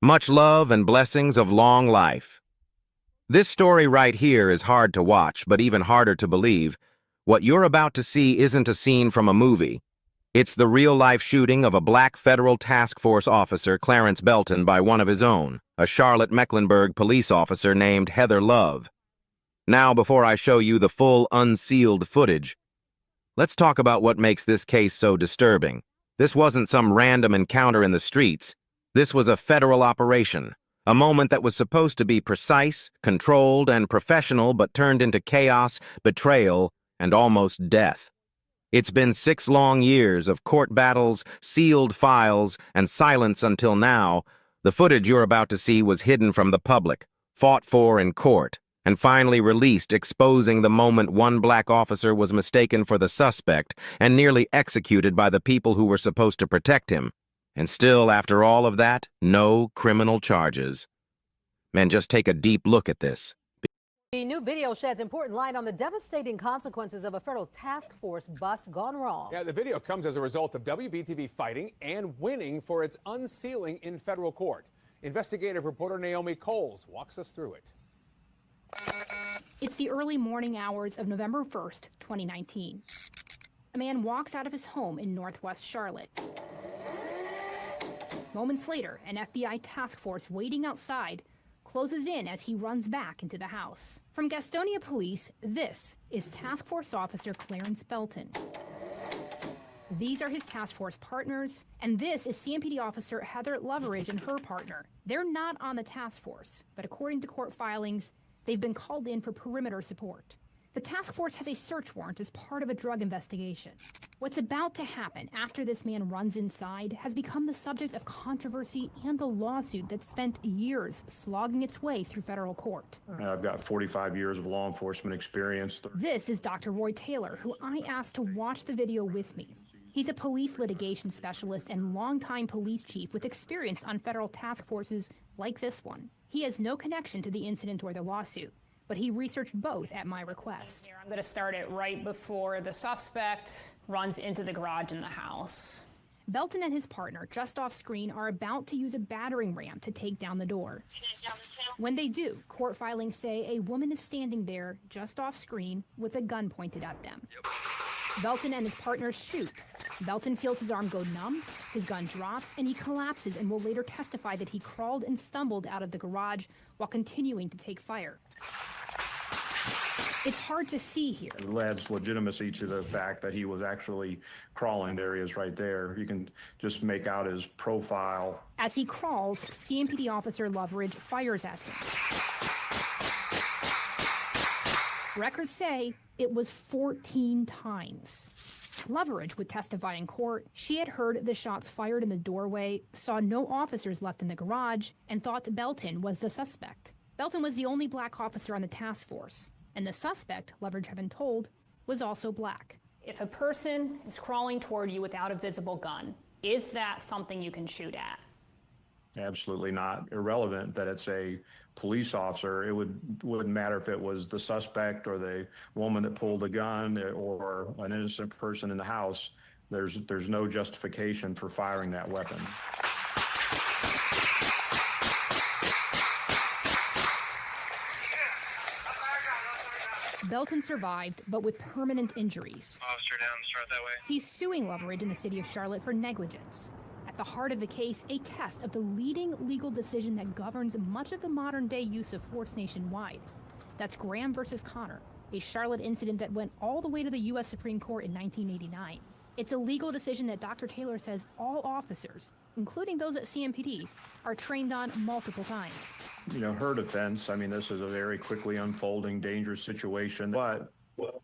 Much love and blessings of long life. This story right here is hard to watch, but even harder to believe. What you're about to see isn't a scene from a movie. It's the real-life shooting of a black federal task force officer, Clarence Belton, by one of his own, a Charlotte, Mecklenburg police officer named Heather Love. Now, before I show you the full, unsealed footage, let's talk about what makes this case so disturbing. This wasn't some random encounter in the streets. This was a federal operation, a moment that was supposed to be precise, controlled, and professional, but turned into chaos, betrayal, and almost death. It's been 6 long years of court battles, sealed files, and silence until now. The footage you're about to see was hidden from the public, fought for in court, and finally released, exposing the moment one black officer was mistaken for the suspect and nearly executed by the people who were supposed to protect him. And still, after all of that, no criminal charges. Man, just take a deep look at this. The new video sheds important light on the devastating consequences of a federal task force bust gone wrong. Yeah, the video comes as a result of WBTV fighting and winning for its unsealing in federal court. Investigative reporter Naomi Coles walks us through it. It's the early morning hours of November 1st, 2019. A man walks out of his home in Northwest Charlotte. Moments later, an FBI task force waiting outside closes in as he runs back into the house. From Gastonia Police, this is Task Force Officer Clarence Belton. These are his task force partners, and this is CMPD Officer Heather Loveridge and her partner. They're not on the task force, but according to court filings, they've been called in for perimeter support. The task force has a search warrant as part of a drug investigation. What's about to happen after this man runs inside has become the subject of controversy and a lawsuit that spent years slogging its way through federal court. I've got 45 years of law enforcement experience. This is Dr. Roy Taylor, who I asked to watch the video with me. He's a police litigation specialist and longtime police chief with experience on federal task forces like this one. He has no connection to the incident or the lawsuit, but he researched both at my request. I'm going to start it right before the suspect runs into the garage in the house. Belton and his partner, just off screen, are about to use a battering ram to take down the door. When they do, court filings say a woman is standing there, just off screen, with a gun pointed at them. Belton and his partner shoot. Belton feels his arm go numb, his gun drops, and he collapses and will later testify that he crawled and stumbled out of the garage while continuing to take fire. It's hard to see here. It adds legitimacy to the fact that he was actually crawling. There he is right there. You can just make out his profile. As he crawls, CMPD Officer Loveridge fires at him. Records say it was 14 times. Loveridge would testify in court. She had heard the shots fired in the doorway, saw no officers left in the garage, and thought Belton was the suspect. Belton was the only black officer on the task force, and the suspect, Loveridge had been told, was also black. If a person is crawling toward you without a visible gun, is that something you can shoot at? Absolutely not. Irrelevant that it's a police officer. It wouldn't matter if it was the suspect or the woman that pulled the gun or an innocent person in the house. There's no justification for firing that weapon. Belton survived, but with permanent injuries. Officer down, start that way. He's suing Loveridge in the city of Charlotte for negligence. At the heart of the case, a test of the leading legal decision that governs much of the modern-day use of force nationwide. That's Graham versus Connor, a Charlotte incident that went all the way to the U.S. Supreme Court in 1989. It's a legal decision that Dr. Taylor says all officers, including those at CMPD, are trained on multiple times. You know, her defense, I mean, this is a very quickly unfolding, dangerous situation, but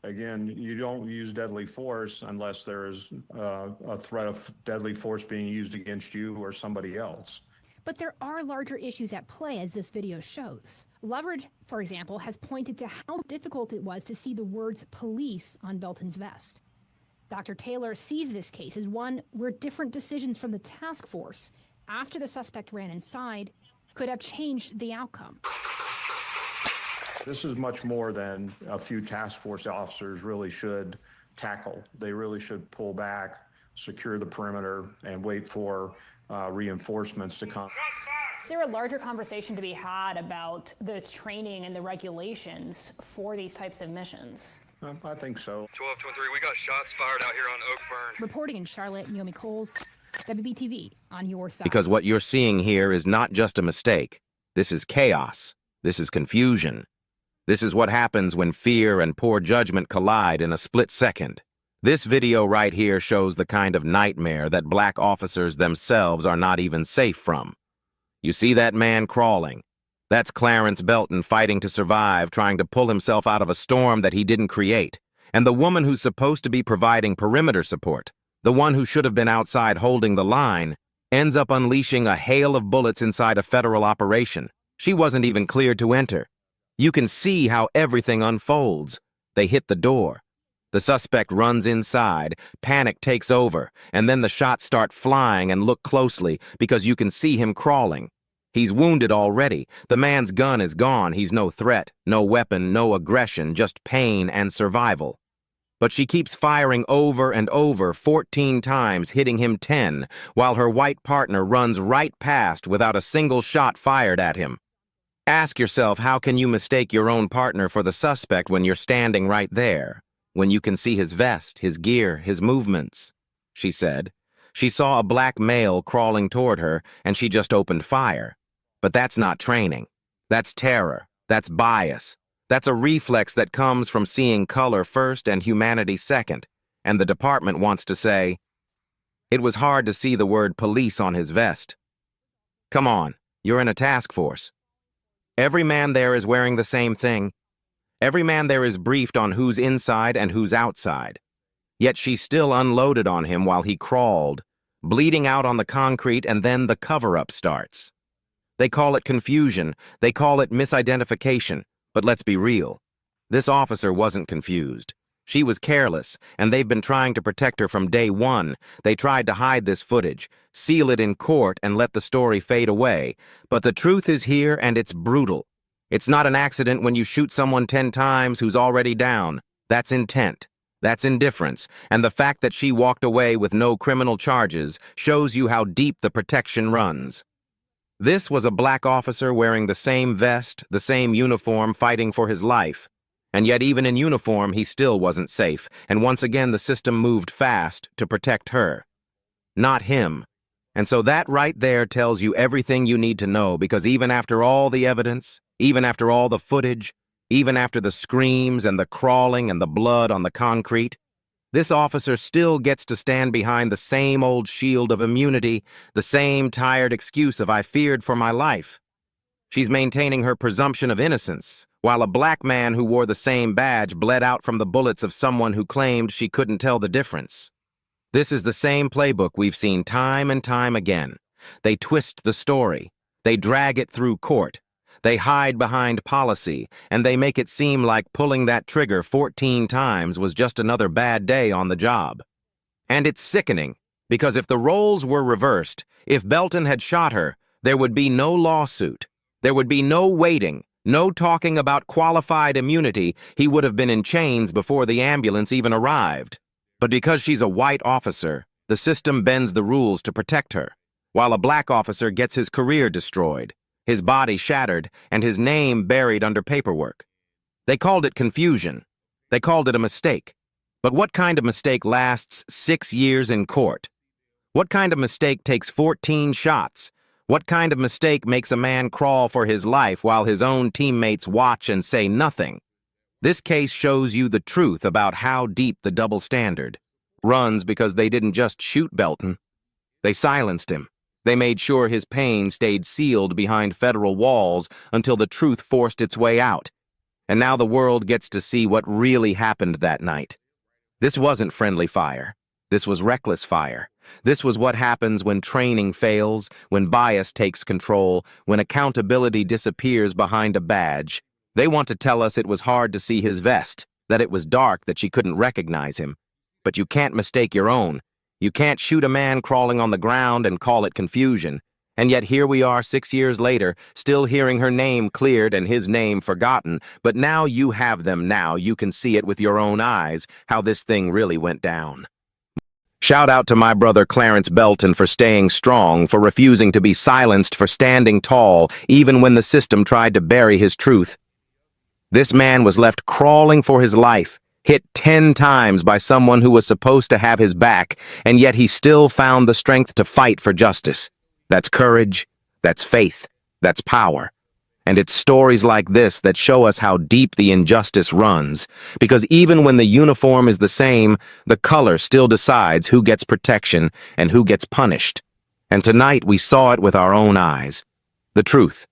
again, you don't use deadly force unless there is a threat of deadly force being used against you or somebody else. But there are larger issues at play, as this video shows. Loveridge, for example, has pointed to how difficult it was to see the words police on Belton's vest. Dr. Taylor sees this case as one where different decisions from the task force after the suspect ran inside could have changed the outcome. This is much more than a few task force officers really should tackle. They really should pull back, secure the perimeter, and wait for reinforcements to come. Is there a larger conversation to be had about the training and the regulations for these types of missions? I think so. 1223, we got shots fired out here on Oakburn. Reporting in Charlotte, Naomi Coles, WBTV, on your side. Because what you're seeing here is not just a mistake. This is chaos. This is confusion. This is what happens when fear and poor judgment collide in a split second. This video right here shows the kind of nightmare that black officers themselves are not even safe from. You see that man crawling? That's Clarence Belton fighting to survive, trying to pull himself out of a storm that he didn't create. And the woman who's supposed to be providing perimeter support, the one who should have been outside holding the line, ends up unleashing a hail of bullets inside a federal operation. She wasn't even cleared to enter. You can see how everything unfolds. They hit the door. The suspect runs inside, panic takes over, and then the shots start flying. And look closely, because you can see him crawling. He's wounded already. The man's gun is gone. He's no threat, no weapon, no aggression, just pain and survival. But she keeps firing over and over, 14 times, hitting him 10, while her white partner runs right past without a single shot fired at him. Ask yourself, how can you mistake your own partner for the suspect when you're standing right there? When you can see his vest, his gear, his movements, she said. She saw a black male crawling toward her, and she just opened fire. But that's not training. That's terror. That's bias. That's a reflex that comes from seeing color first and humanity second. And the department wants to say, it was hard to see the word police on his vest. Come on, you're in a task force. Every man there is wearing the same thing. Every man there is briefed on who's inside and who's outside. Yet she still unloaded on him while he crawled, bleeding out on the concrete, and then the cover-up starts. They call it confusion, they call it misidentification, but let's be real. This officer wasn't confused. She was careless, and they've been trying to protect her from day one. They tried to hide this footage, seal it in court, and let the story fade away. But the truth is here, and it's brutal. It's not an accident when you shoot someone 10 times who's already down. That's intent. That's indifference. And the fact that she walked away with no criminal charges shows you how deep the protection runs. This was a black officer wearing the same vest, the same uniform, fighting for his life. And yet even in uniform, he still wasn't safe. And once again, the system moved fast to protect her. Not him. And so that right there tells you everything you need to know, because even after all the evidence, even after all the footage, even after the screams and the crawling and the blood on the concrete, this officer still gets to stand behind the same old shield of immunity, the same tired excuse of "I feared for my life." She's maintaining her presumption of innocence, while a black man who wore the same badge bled out from the bullets of someone who claimed she couldn't tell the difference. This is the same playbook we've seen time and time again. They twist the story. They drag it through court. They hide behind policy, and they make it seem like pulling that trigger 14 times was just another bad day on the job. And it's sickening, because if the roles were reversed, if Belton had shot her, there would be no lawsuit. There would be no waiting, no talking about qualified immunity. He would have been in chains before the ambulance even arrived. But because she's a white officer, the system bends the rules to protect her, while a black officer gets his career destroyed, his body shattered, and his name buried under paperwork. They called it confusion. They called it a mistake. But what kind of mistake lasts 6 years in court? What kind of mistake takes 14 shots? What kind of mistake makes a man crawl for his life while his own teammates watch and say nothing? This case shows you the truth about how deep the double standard runs, because they didn't just shoot Belton. They silenced him. They made sure his pain stayed sealed behind federal walls until the truth forced its way out. And now the world gets to see what really happened that night. This wasn't friendly fire. This was reckless fire. This was what happens when training fails, when bias takes control, when accountability disappears behind a badge. They want to tell us it was hard to see his vest, that it was dark, that she couldn't recognize him. But you can't mistake your own. You can't shoot a man crawling on the ground and call it confusion. And yet here we are 6 years later, still hearing her name cleared and his name forgotten. But now you have them. Now you can see it with your own eyes, how this thing really went down. Shout out to my brother Clarence Belton for staying strong, for refusing to be silenced, for standing tall, even when the system tried to bury his truth. This man was left crawling for his life, hit 10 times by someone who was supposed to have his back, and yet he still found the strength to fight for justice. That's courage, that's faith, that's power. And it's stories like this that show us how deep the injustice runs, because even when the uniform is the same, the color still decides who gets protection and who gets punished. And tonight we saw it with our own eyes. The truth.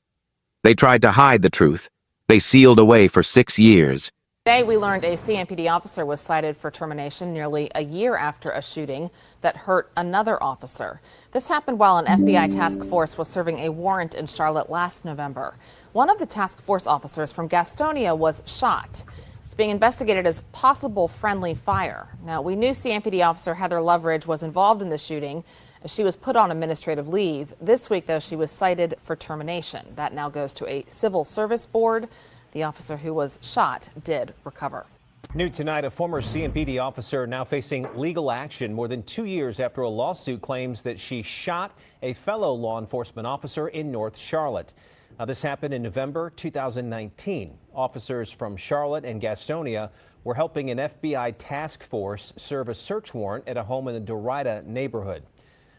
They tried to hide the truth. They sealed away for 6 years. Today, we learned a CMPD officer was cited for termination nearly a year after a shooting that hurt another officer. This happened while an FBI task force was serving a warrant in Charlotte last November. One of the task force officers from Gastonia was shot. It's being investigated as possible friendly fire. Now, we knew CMPD officer Heather Loveridge was involved in the shooting. She was put on administrative leave. This week, though, she was cited for termination. That now goes to a civil service board. The officer who was shot did recover. New tonight, a former CMPD officer now facing legal action more than 2 years after a lawsuit claims that she shot a fellow law enforcement officer in North Charlotte. Now, this happened in November 2019. Officers from Charlotte and Gastonia were helping an FBI task force serve a search warrant at a home in the Dorida neighborhood.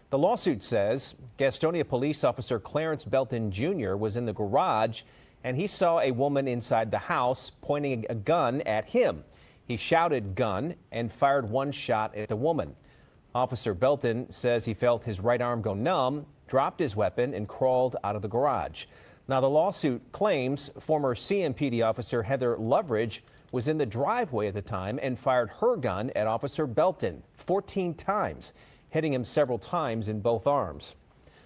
The lawsuit says Gastonia police officer Clarence Belton Jr. was in the garage and he saw a woman inside the house pointing a gun at him. He shouted "gun" and fired one shot at the woman. Officer Belton says he felt his right arm go numb, dropped his weapon, and crawled out of the garage. Now, the lawsuit claims former CMPD officer Heather Loveridge was in the driveway at the time and fired her gun at Officer Belton 14 times, hitting him several times in both arms.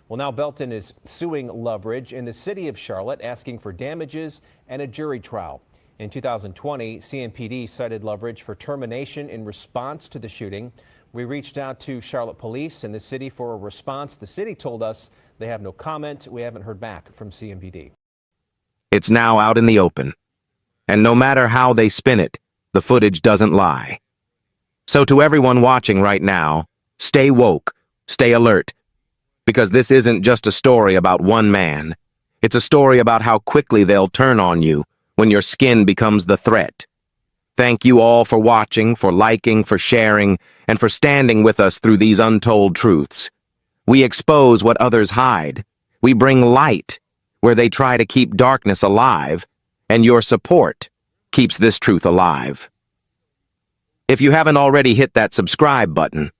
Well, now Belton is suing Loveridge in the city of Charlotte, asking for damages and a jury trial. In 2020, CMPD cited Loveridge for termination in response to the shooting. We reached out to Charlotte police and the city for a response. The city told us they have no comment. We haven't heard back from CMPD. It's now out in the open. And no matter how they spin it, the footage doesn't lie. So to everyone watching right now, stay woke, stay alert. Because this isn't just a story about one man. It's a story about how quickly they'll turn on you when your skin becomes the threat. Thank you all for watching, for liking, for sharing, and for standing with us through these untold truths. We expose what others hide. We bring light where they try to keep darkness alive, and your support keeps this truth alive. If you haven't already hit that subscribe button,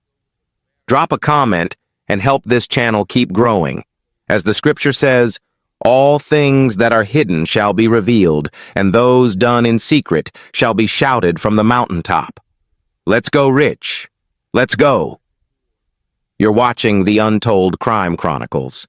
drop a comment and help this channel keep growing. As the scripture says, all things that are hidden shall be revealed, and those done in secret shall be shouted from the mountaintop. Let's go rich. Let's go. You're watching the Untold Crime Chronicles.